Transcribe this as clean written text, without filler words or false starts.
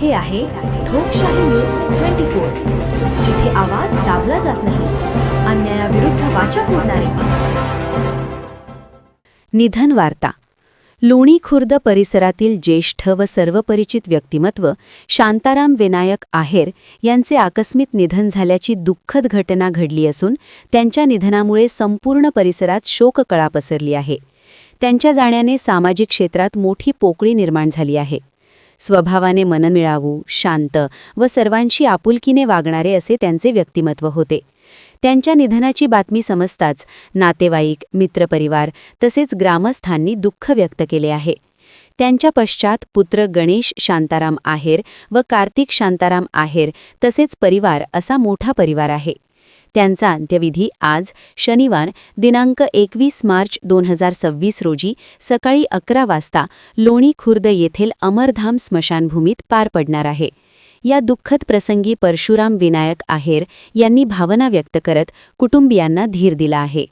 हे आहे ठोकशाही न्यूज 24, जिथे आवाज दाबला जात नाही, अन्यायाविरुद्ध वाचा फोडणारे. निधन वार्ता. लोणी खुर्द परिसरातील ज्येष्ठ व सर्वपरिचित व्यक्तिमत्व शांताराम विनायक आहेर यांचे आकस्मिक निधन झाल्याची दुःखद घटना घडली असून त्यांच्या निधनामुळे संपूर्ण परिसरात शोककळा पसरली आहे. त्यांच्या जाण्याने सामाजिक क्षेत्रात मोठी पोकळी निर्माण झाली आहे. स्वभावाने मनमिळावू, शांत व सर्वांशी आपुलकीने वागणारे असे त्यांचे व्यक्तिमत्व होते. त्यांच्या निधनाची बातमी समजताच नातेवाईक, मित्रपरिवार तसेच ग्रामस्थांनी दुःख व्यक्त केले आहे. त्यांच्या पश्चात पुत्र गणेश शांताराम आहेर व कार्तिक शांताराम आहेर तसेच परिवार असा मोठा परिवार आहे. त्यांचा अंत्यविधी आज शनिवार दिनांक 21 मार्च 2026 रोजी सकाळी 11 वाजता लोणी खुर्द येथील अमरधाम स्मशानभूमीत पार पडणार आहे. या दुःखद प्रसंगी परशुराम विनायक आहेर यांनी भावना व्यक्त करत कुटुंबियांना धीर दिला आहे.